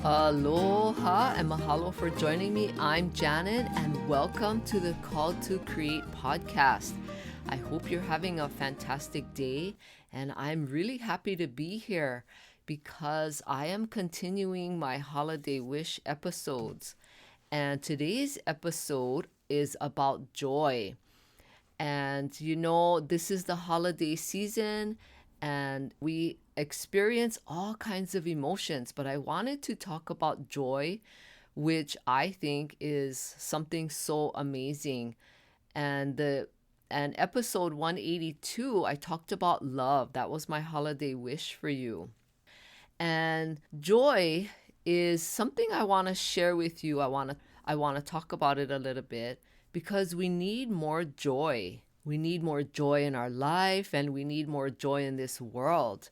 Aloha and mahalo for joining me. I'm Janet and welcome to the Call to Create podcast. I hope you're having a fantastic day and I'm really happy to be here because I am continuing my holiday wish episodes. And today's episode is about joy. And this is the holiday season and we experience all kinds of emotions, but I wanted to talk about joy, which I think is something so amazing. And episode 182, I talked about love. That was my holiday wish for you. And joy is something I want to share with you. I want to talk about it a little bit because we need more joy. We need more joy in our life and we need more joy in this world.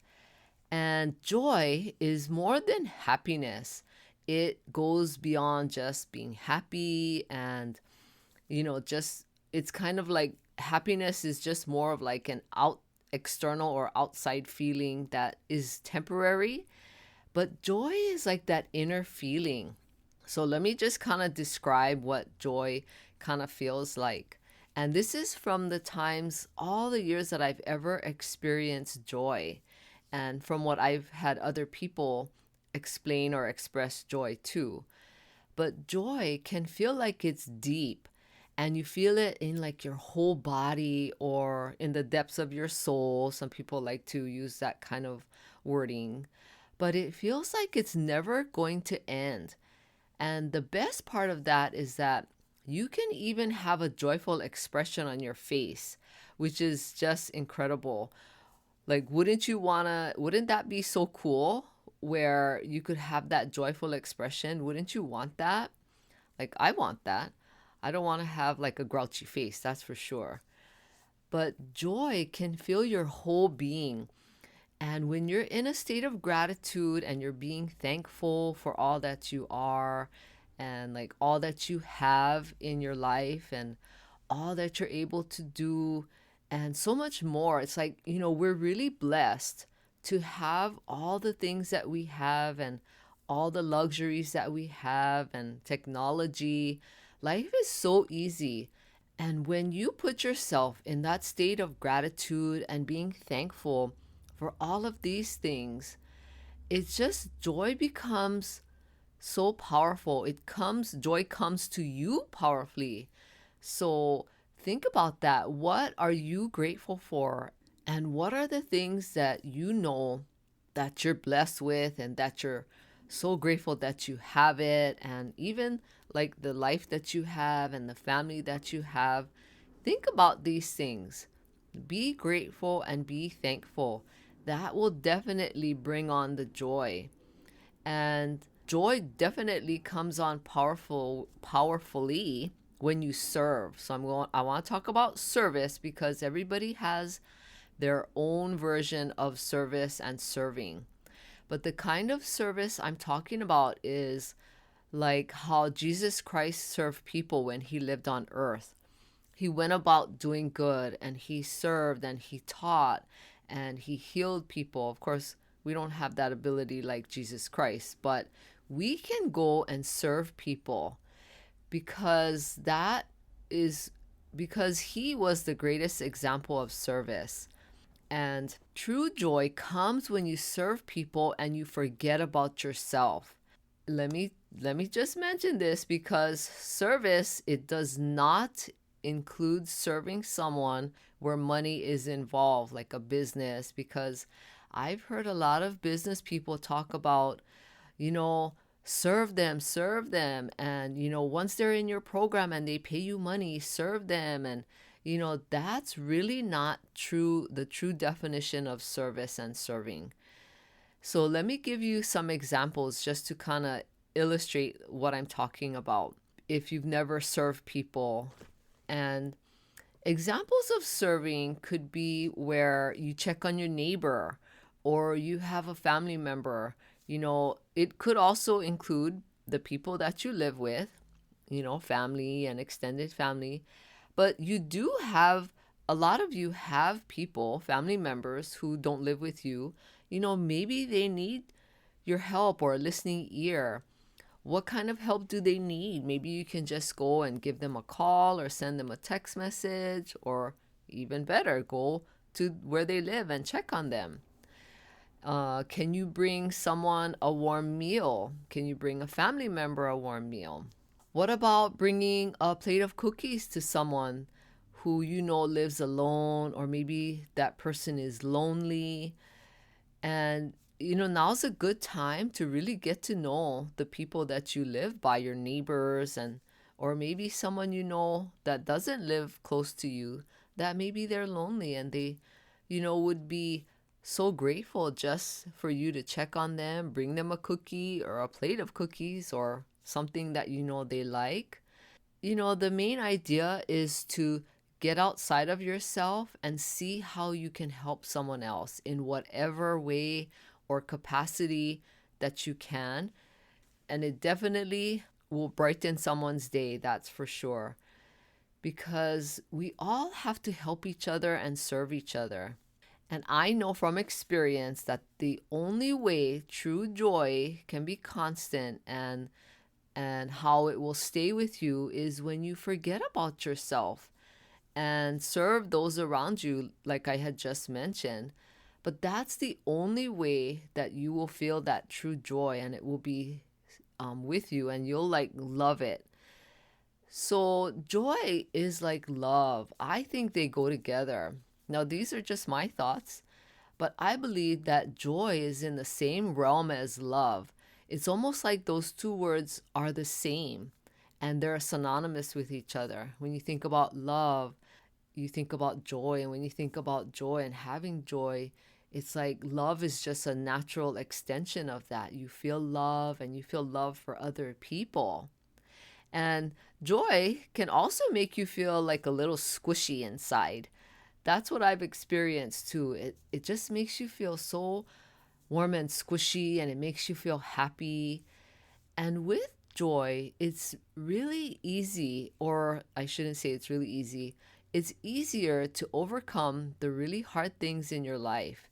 And joy is more than happiness. It goes beyond just being happy and just it's kind of like happiness is just more of like an external or outside feeling that is temporary, but joy is like that inner feeling. So let me just kind of describe what joy kind of feels like. And this is from the times, all the years that I've ever experienced joy, and from what I've had other people explain or express joy too. But joy can feel like it's deep and you feel it in like your whole body or in the depths of your soul. Some people like to use that kind of wording, but it feels like it's never going to end. And the best part of that is that you can even have a joyful expression on your face, which is just incredible. Like, wouldn't that be so cool where you could have that joyful expression? Wouldn't you want that? Like, I want that. I don't want to have like a grouchy face, that's for sure. But joy can fill your whole being. And when you're in a state of gratitude and you're being thankful for all that you are and like all that you have in your life and all that you're able to do and so much more, it's like, we're really blessed to have all the things that we have and all the luxuries that we have and technology. Life is so easy. And when you put yourself in that state of gratitude and being thankful for all of these things, it's just joy becomes so powerful. Joy comes to you powerfully. So think about that. What are you grateful for? And what are the things that you know that you're blessed with and that you're so grateful that you have it? And even like the life that you have and the family that you have. Think about these things. Be grateful and be thankful. That will definitely bring on the joy. And joy definitely comes on powerfully when you serve. So I want to talk about service because everybody has their own version of service and serving. But the kind of service I'm talking about is like how Jesus Christ served people when he lived on earth. He went about doing good and he served and he taught and he healed people. Of course, we don't have that ability like Jesus Christ, but we can go and serve people because he was the greatest example of service. And true joy comes when you serve people and you forget about yourself. Let me just mention this because service, it does not include serving someone where money is involved, like a business, because I've heard a lot of business people talk about, serve them. And, once they're in your program and they pay you money, serve them. And, that's really not the true definition of service and serving. So let me give you some examples just to kind of illustrate what I'm talking about if you've never served people. And examples of serving could be where you check on your neighbor or you have a family member. It could also include the people that you live with, family and extended family. But a lot of you have people, family members who don't live with you. Maybe they need your help or a listening ear. What kind of help do they need? Maybe you can just go and give them a call or send them a text message, or even better, go to where they live and check on them. Can you bring someone a warm meal? Can you bring a family member a warm meal? What about bringing a plate of cookies to someone who you know lives alone, or maybe that person is lonely? And now's a good time to really get to know the people that you live by, your neighbors, and or maybe someone you know that doesn't live close to you, that maybe they're lonely and they, would be so grateful just for you to check on them, bring them a cookie or a plate of cookies or something that they like. The main idea is to get outside of yourself and see how you can help someone else in whatever way or capacity that you can. And it definitely will brighten someone's day, that's for sure. Because we all have to help each other and serve each other. And I know from experience that the only way true joy can be constant and how it will stay with you is when you forget about yourself and serve those around you, like I had just mentioned. But that's the only way that you will feel that true joy, and it will be with you, and you'll like love it. So, joy is like love. I think they go together. Now, these are just my thoughts, but I believe that joy is in the same realm as love. It's almost like those two words are the same and they're synonymous with each other. When you think about love, you think about joy. And when you think about joy and having joy, it's like love is just a natural extension of that. You feel love and you feel love for other people. And joy can also make you feel like a little squishy inside. That's what I've experienced too. It just makes you feel so warm and squishy, and it makes you feel happy. And with joy, it's really easy, or I shouldn't say it's really easy, it's easier to overcome the really hard things in your life.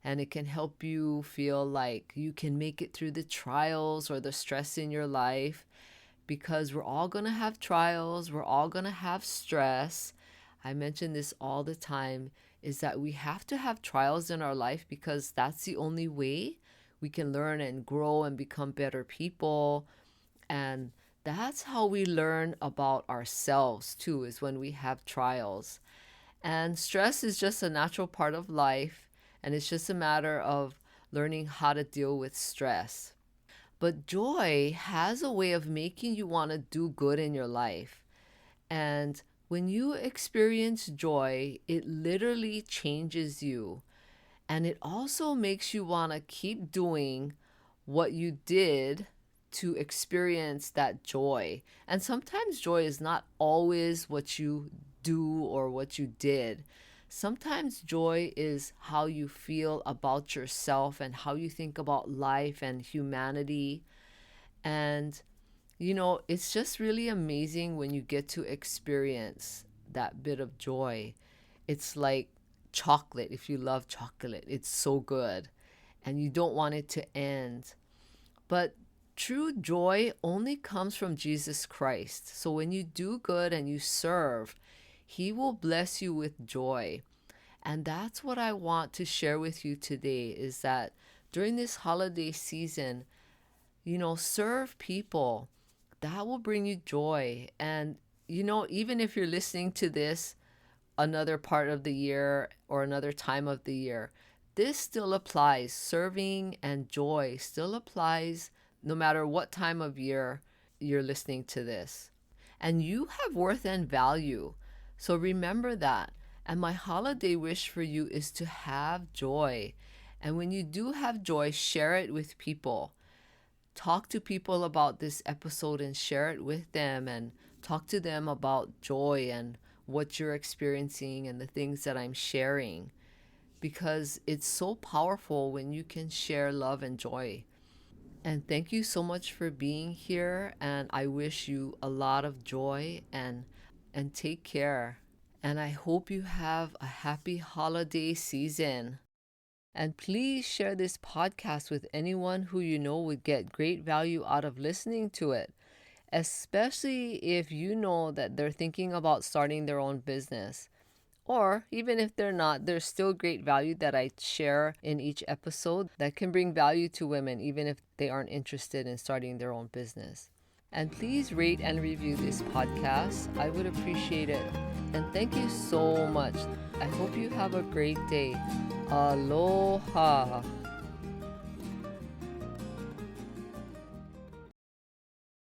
And it can help you feel like you can make it through the trials or the stress in your life, because we're all going to have trials, we're all going to have stress. I mention this all the time, is that we have to have trials in our life because that's the only way we can learn and grow and become better people. And that's how we learn about ourselves too, is when we have trials. And stress is just a natural part of life, and it's just a matter of learning how to deal with stress. But joy has a way of making you want to do good in your life. And when you experience joy, it literally changes you. And it also makes you want to keep doing what you did to experience that joy. And sometimes joy is not always what you do or what you did. Sometimes joy is how you feel about yourself and how you think about life and humanity. And it's just really amazing when you get to experience that bit of joy. It's like chocolate. If you love chocolate, it's so good and you don't want it to end. But true joy only comes from Jesus Christ. So when you do good and you serve, He will bless you with joy. And that's what I want to share with you today, is that during this holiday season, serve people. That will bring you joy. And, even if you're listening to this another part of the year or another time of the year, this still applies. Serving and joy still applies no matter what time of year you're listening to this. And you have worth and value. So remember that. And my holiday wish for you is to have joy. And when you do have joy, share it with people. Talk to people about this episode and share it with them, and talk to them about joy and what you're experiencing and the things that I'm sharing, because it's so powerful when you can share love and joy. And thank you so much for being here, and I wish you a lot of joy and take care. And I hope you have a happy holiday season. And please share this podcast with anyone who you know would get great value out of listening to it, especially if you know that they're thinking about starting their own business. Or even if they're not, there's still great value that I share in each episode that can bring value to women, even if they aren't interested in starting their own business. And please rate and review this podcast. I would appreciate it. And thank you so much. I hope you have a great day. Aloha.